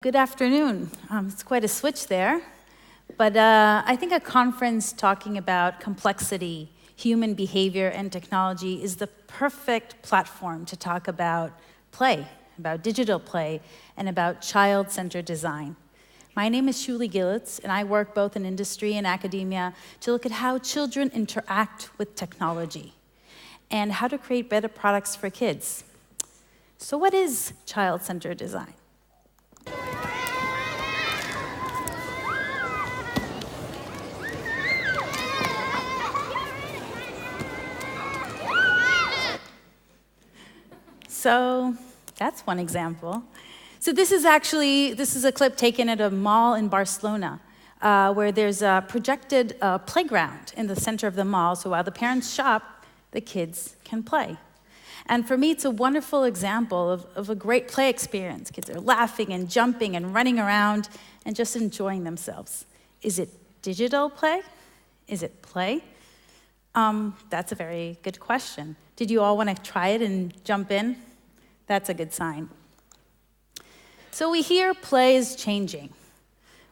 Good afternoon. It's quite a switch there, but I think a conference talking about complexity, human behavior, and technology is the perfect platform to talk about play, about digital play, and about child-centered design. My name is Shuli Gilutz, and I work both in industry and academia to look at how children interact with technology and how to create better products for kids. So what is child-centered design? So that's one example. So this is a clip taken at a mall in Barcelona, where there's a projected playground in the center of the mall, so while the parents shop, the kids can play. And for me, it's a wonderful example of a great play experience. Kids are laughing and jumping and running around and just enjoying themselves. Is it digital play? Is it play? That's a very good question. Did you all want to try it and jump in? That's a good sign. So we hear play is changing.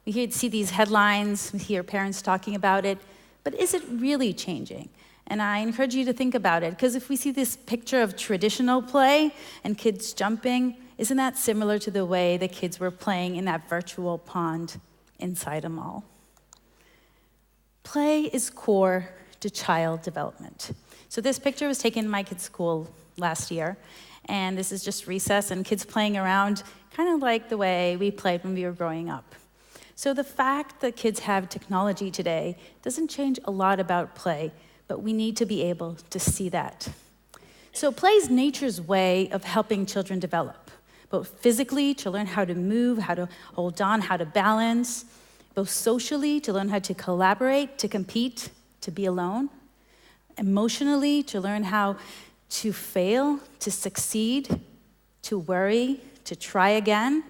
We see these headlines, we hear parents talking about it, but is it really changing? And I encourage you to think about it, because if we see this picture of traditional play and kids jumping, isn't that similar to the way the kids were playing in that virtual pond inside a mall? Play is core to child development. So this picture was taken in my kids' school last year, and this is just recess and kids playing around, kind of like the way we played when we were growing up. So the fact that kids have technology today doesn't change a lot about play, but we need to be able to see that. So play is nature's way of helping children develop, both physically, to learn how to move, how to hold on, how to balance, both socially, to learn how to collaborate, to compete, to be alone, emotionally, to learn how to fail, to succeed, to worry, to try again,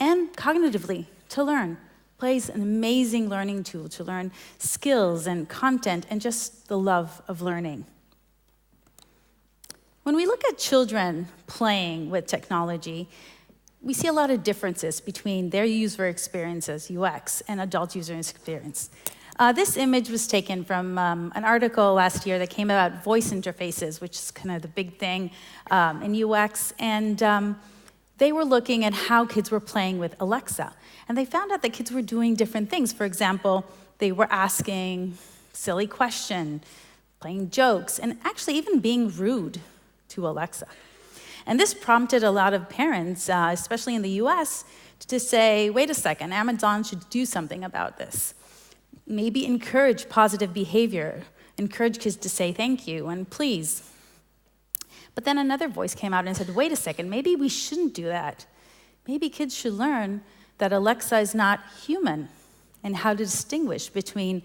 and cognitively, to learn. Play is an amazing learning tool to learn skills and content and just the love of learning. When we look at children playing with technology, we see a lot of differences between their user experiences, UX, and adult user experience. This image was taken from an article last year that came about voice interfaces, which is kind of the big thing in UX, and they were looking at how kids were playing with Alexa. And they found out that kids were doing different things. For example, they were asking silly questions, playing jokes, and actually even being rude to Alexa. And this prompted a lot of parents, especially in the US, to say, wait a second, Amazon should do something about this. Maybe encourage positive behavior, encourage kids to say thank you and please. But then another voice came out and said, wait a second, maybe we shouldn't do that. Maybe kids should learn that Alexa is not human and how to distinguish between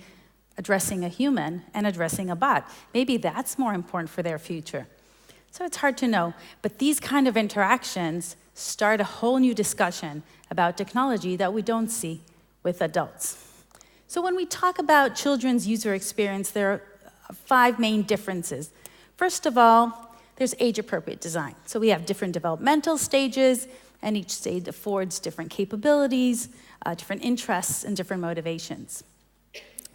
addressing a human and addressing a bot. Maybe that's more important for their future. So it's hard to know, but these kind of interactions start a whole new discussion about technology that we don't see with adults. So when we talk about children's user experience, there are 5 main differences. First of all, there's age-appropriate design. So we have different developmental stages, and each stage affords different capabilities, different interests, and different motivations.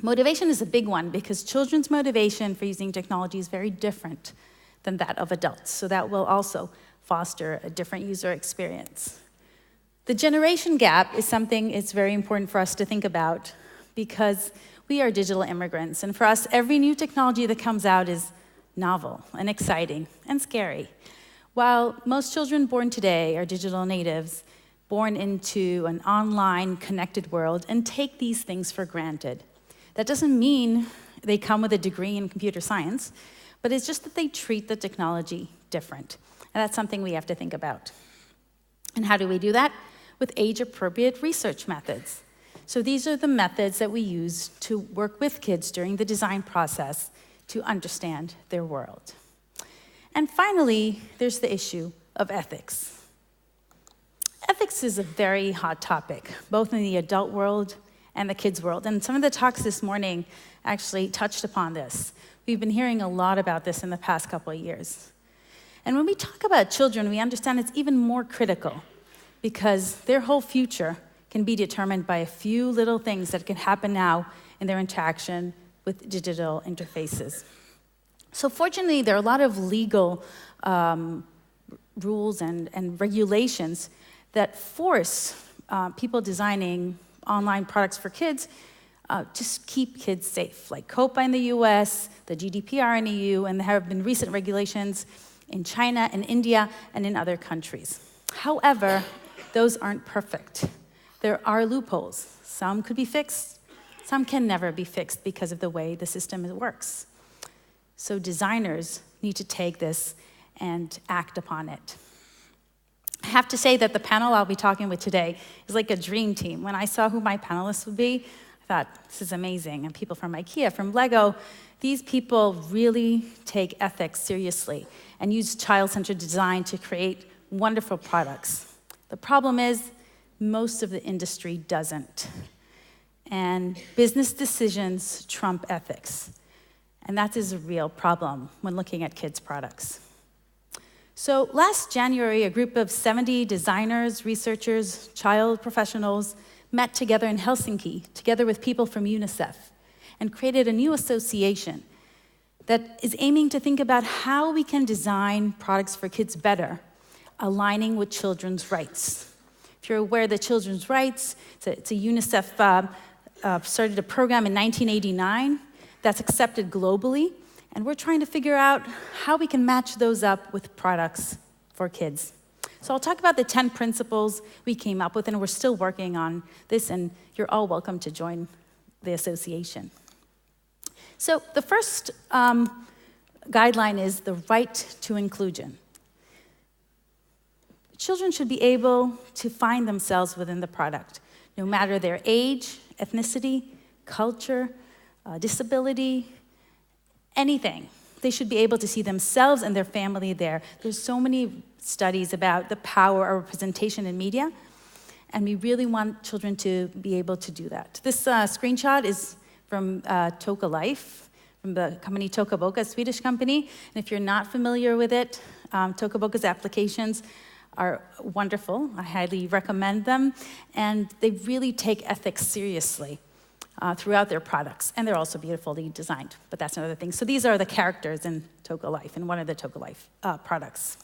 Motivation is a big one because children's motivation for using technology is very different than that of adults. So that will also foster a different user experience. The generation gap is something it's very important for us to think about because we are digital immigrants. And for us, every new technology that comes out is novel and exciting and scary. While most children born today are digital natives, born into an online connected world and take these things for granted. That doesn't mean they come with a degree in computer science, but it's just that they treat the technology different. And that's something we have to think about. And how do we do that? With age-appropriate research methods. So these are the methods that we use to work with kids during the design process to understand their world. And finally, there's the issue of ethics. Ethics is a very hot topic, both in the adult world and the kids' world. And some of the talks this morning actually touched upon this. We've been hearing a lot about this in the past couple of years. And when we talk about children, we understand it's even more critical because their whole future can be determined by a few little things that can happen now in their interaction with digital interfaces. So fortunately, there are a lot of legal rules and regulations that force people designing online products for kids to keep kids safe, like COPPA in the US, the GDPR in the EU, and there have been recent regulations in China and India and in other countries. However, those aren't perfect. There are loopholes. Some could be fixed, some can never be fixed because of the way the system works. So designers need to take this and act upon it. I have to say that the panel I'll be talking with today is like a dream team. When I saw who my panelists would be, I thought, this is amazing. And people from IKEA, from Lego, these people really take ethics seriously and use child-centered design to create wonderful products. The problem is, most of the industry doesn't. And business decisions trump ethics. And that is a real problem when looking at kids' products. So last January, a group of 70 designers, researchers, child professionals met together in Helsinki, together with people from UNICEF, and created a new association that is aiming to think about how we can design products for kids better, aligning with children's rights. If you're aware of the children's rights, it's a UNICEF started a program in 1989 that's accepted globally, and we're trying to figure out how we can match those up with products for kids. So I'll talk about the 10 principles we came up with, and we're still working on this, and you're all welcome to join the association. So the first guideline is the right to inclusion. Children should be able to find themselves within the product, no matter their age, ethnicity, culture, disability, anything. They should be able to see themselves and their family there. There's so many studies about the power of representation in media, and we really want children to be able to do that. This screenshot is from Toka Life, from the company Toka Boka, a Swedish company. And if you're not familiar with it, Toka Boka's applications are wonderful. I highly recommend them. And they really take ethics seriously throughout their products. And they're also beautifully designed, but that's another thing. So these are the characters in Toka Life, in one of the Toka Life products.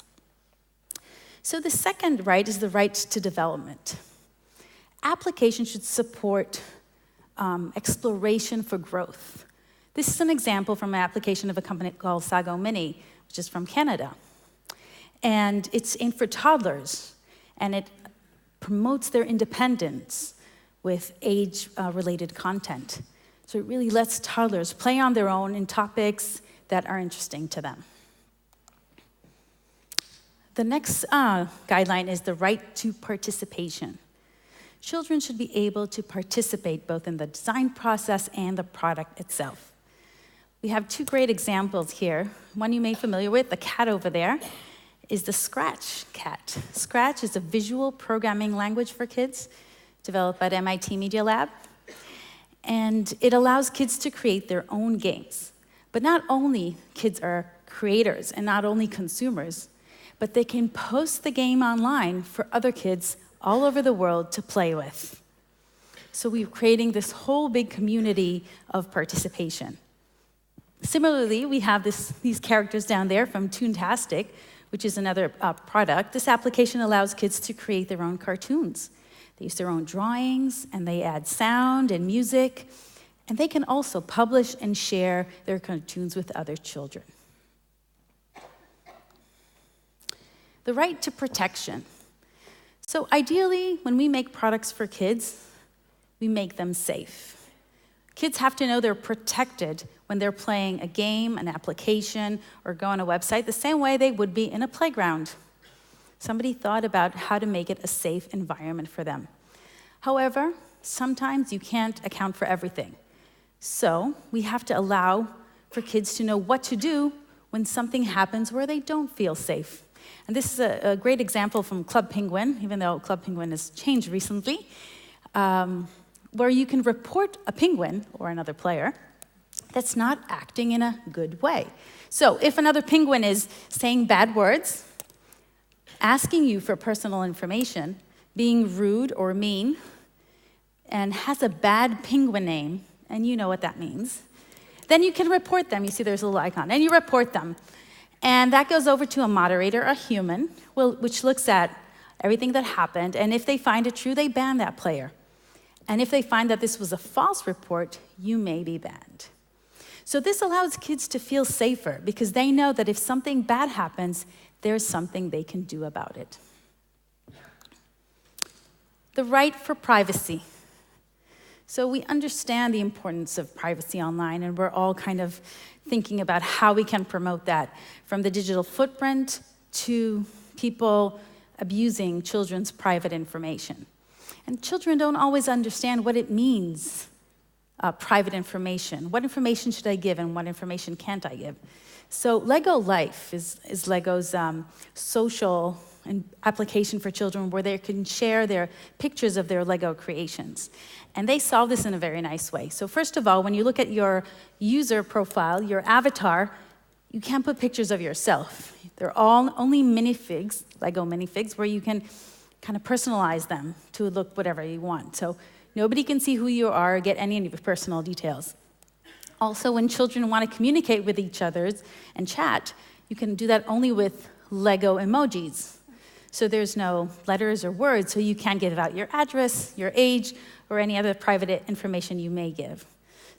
So the second right is the right to development. Applications should support exploration for growth. This is an example from an application of a company called Sago Mini, which is from Canada. And it's aimed for toddlers, and it promotes their independence with age-related content. So it really lets toddlers play on their own in topics that are interesting to them. The next guideline is the right to participation. Children should be able to participate both in the design process and the product itself. We have two great examples here. One you may be familiar with, the cat over there, is the Scratch cat. Scratch is a visual programming language for kids developed by the MIT Media Lab. And it allows kids to create their own games. But not only kids are creators and not only consumers, but they can post the game online for other kids all over the world to play with. So we're creating this whole big community of participation. Similarly, we have these characters down there from Toontastic, which is another product. This application allows kids to create their own cartoons. They use their own drawings, and they add sound and music, and they can also publish and share their cartoons with other children. The right to protection. So ideally, when we make products for kids, we make them safe. Kids have to know they're protected when they're playing a game, an application, or go on a website the same way they would be in a playground. Somebody thought about how to make it a safe environment for them. However, sometimes you can't account for everything. So we have to allow for kids to know what to do when something happens where they don't feel safe. And this is a great example from Club Penguin, even though Club Penguin has changed recently, where you can report a penguin or another player that's not acting in a good way. So if another penguin is saying bad words, asking you for personal information, being rude or mean, and has a bad penguin name, and you know what that means, then you can report them. You see there's a little icon, and you report them. And that goes over to a moderator, a human, which looks at everything that happened, and if they find it true, they ban that player. And if they find that this was a false report, you may be banned. So this allows kids to feel safer because they know that if something bad happens, there's something they can do about it. The right for privacy. So we understand the importance of privacy online, and we're all kind of thinking about how we can promote that, from the digital footprint to people abusing children's private information. And children don't always understand what it means, private information. What information should I give and what information can't I give? So Lego Life is Lego's social and application for children where they can share their pictures of their Lego creations. And they solve this in a very nice way. So first of all, when you look at your user profile, your avatar, you can't put pictures of yourself. They're all only minifigs, Lego minifigs, where you can kind of personalize them to look whatever you want. So nobody can see who you are or get any of your personal details. Also, when children want to communicate with each other and chat, you can do that only with Lego emojis. So there's no letters or words, so you can't give out your address, your age, or any other private information you may give.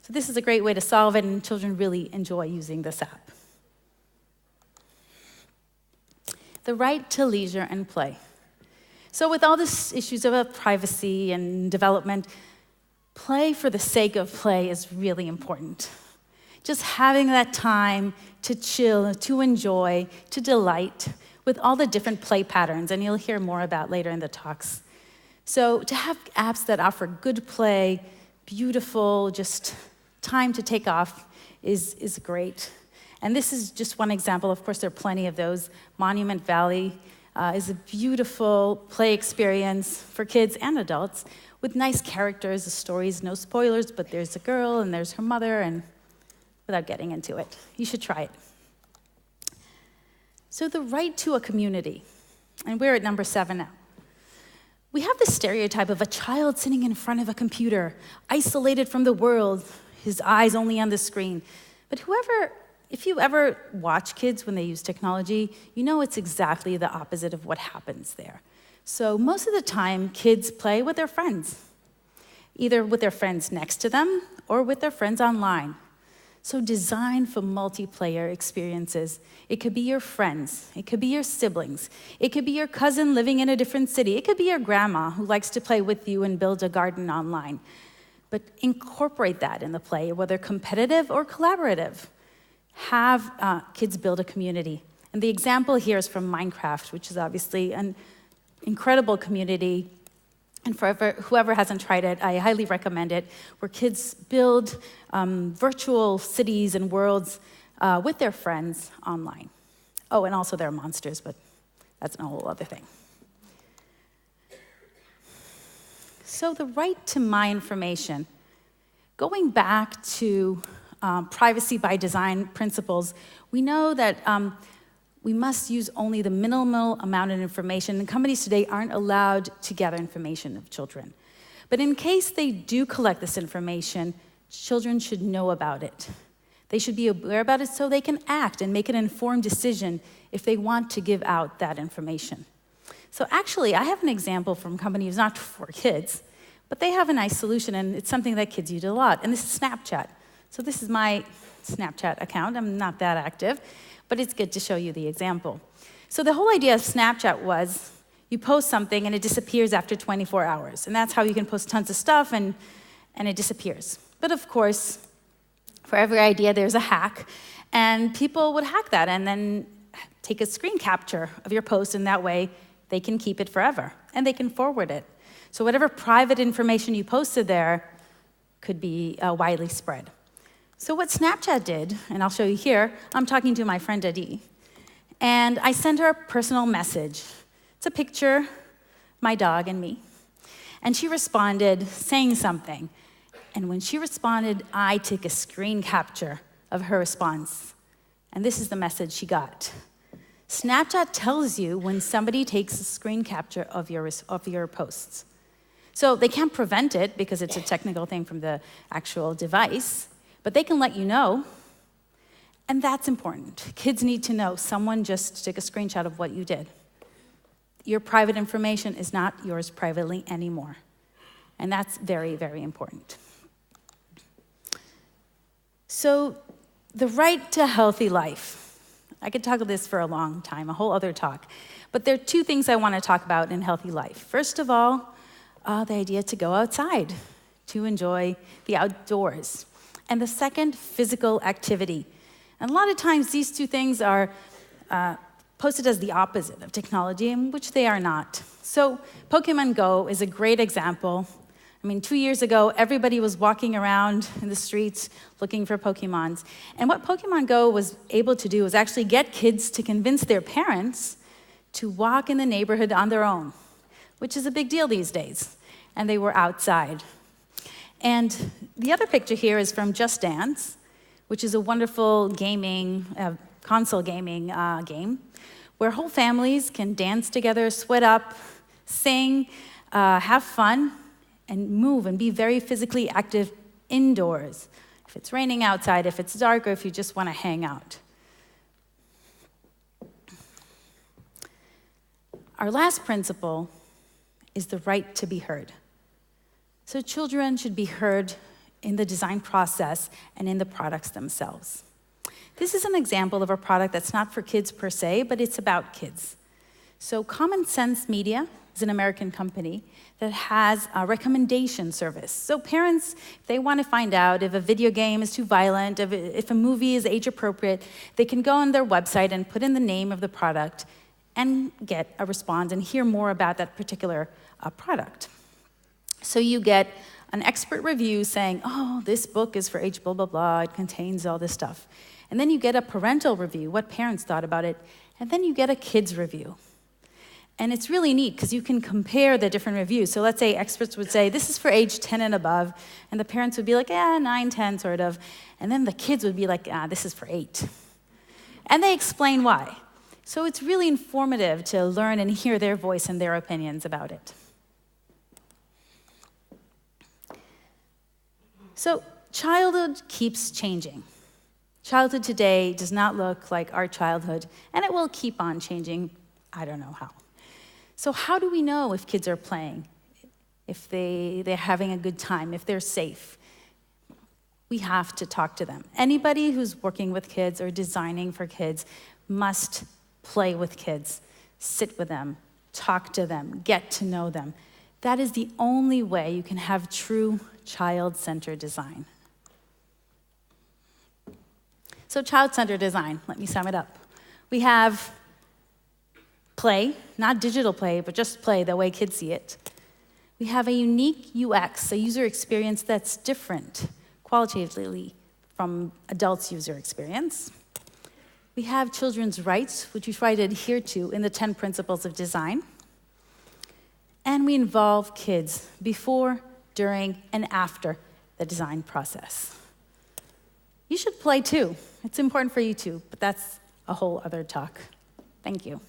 So this is a great way to solve it, and children really enjoy using this app. The right to leisure and play. So with all these issues of privacy and development, play for the sake of play is really important. Just having that time to chill, to enjoy, to delight with all the different play patterns, and you'll hear more about later in the talks. So to have apps that offer good play, beautiful, just time to take off is great. And this is just one example. Of course, there are plenty of those. Monument Valley is a beautiful play experience for kids and adults with nice characters, the stories, no spoilers, but there's a girl and there's her mother, and without getting into it, you should try it. So the right to a community, and we're at number 7 now. We have this stereotype of a child sitting in front of a computer, isolated from the world, his eyes only on the screen. But if you ever watch kids when they use technology, you know it's exactly the opposite of what happens there. So most of the time, kids play with their friends, either with their friends next to them or with their friends online. So design for multiplayer experiences. It could be your friends, it could be your siblings, it could be your cousin living in a different city, it could be your grandma who likes to play with you and build a garden online. But incorporate that in the play, whether competitive or collaborative. Have kids build a community. And the example here is from Minecraft, which is obviously an incredible community. And for whoever hasn't tried it, I highly recommend it, where kids build virtual cities and worlds with their friends online. Oh, and also there are monsters, but that's a whole other thing. So the right to my information. Going back to privacy by design principles, we know that we must use only the minimal amount of information, and companies today aren't allowed to gather information of children. But in case they do collect this information, children should know about it. They should be aware about it so they can act and make an informed decision if they want to give out that information. So actually, I have an example from companies not for kids, but they have a nice solution, and it's something that kids use a lot, and this is Snapchat. So this is my Snapchat account. I'm not that active, but it's good to show you the example. So the whole idea of Snapchat was you post something and it disappears after 24 hours. And that's how you can post tons of stuff and it disappears. But of course, for every idea, there's a hack. And people would hack that and then take a screen capture of your post, and that way they can keep it forever and they can forward it. So whatever private information you posted there could be widely spread. So what Snapchat did, and I'll show you here, I'm talking to my friend Adi, and I sent her a personal message. It's a picture, my dog and me. And she responded saying something. And when she responded, I took a screen capture of her response. And this is the message she got. Snapchat tells you when somebody takes a screen capture of your posts. So they can't prevent it because it's a technical thing from the actual device, but they can let you know. And that's important. Kids need to know someone just took a screenshot of what you did. Your private information is not yours privately anymore. And that's very, very important. So the right to healthy life. I could talk about this for a long time, a whole other talk. But there are two things I want to talk about in healthy life. First of all, the idea to go outside, to enjoy the outdoors. And the second, physical activity. And a lot of times these two things are posted as the opposite of technology, in which they are not. So Pokemon Go is a great example. I mean, 2 years ago, everybody was walking around in the streets looking for Pokemons. And what Pokemon Go was able to do was actually get kids to convince their parents to walk in the neighborhood on their own, which is a big deal these days. And they were outside. And the other picture here is from Just Dance, which is a wonderful gaming, console gaming game, where whole families can dance together, sweat up, sing, have fun, and move and be very physically active indoors. If it's raining outside, if it's dark, or if you just want to hang out. Our last principle is the right to be heard. So children should be heard in the design process and in the products themselves. This is an example of a product that's not for kids per se, but it's about kids. So Common Sense Media is an American company that has a recommendation service. So parents, if they want to find out if a video game is too violent, if a movie is age appropriate, they can go on their website and put in the name of the product and get a response and hear more about that particular product. So you get an expert review saying, oh, this book is for age blah, blah, blah, it contains all this stuff. And then you get a parental review, what parents thought about it, and then you get a kid's review. And it's really neat because you can compare the different reviews. So let's say experts would say, this is for age 10 and above, and the parents would be like, 9, 10, sort of. And then the kids would be like, this is for 8. And they explain why. So it's really informative to learn and hear their voice and their opinions about it. So childhood keeps changing. Childhood today does not look like our childhood, and it will keep on changing. I don't know how. So how do we know if kids are playing, if they're having a good time, if they're safe? We have to talk to them. Anybody who's working with kids or designing for kids must play with kids, sit with them, talk to them, get to know them. That is the only way you can have true child-centered design. So child-centered design, let me sum it up. We have play, not digital play, but just play the way kids see it. We have a unique UX, a user experience that's different qualitatively from adults' user experience. We have children's rights, which we try to adhere to in the 10 principles of design. And we involve kids before, during, and after the design process. You should play too. It's important for you too, but that's a whole other talk. Thank you.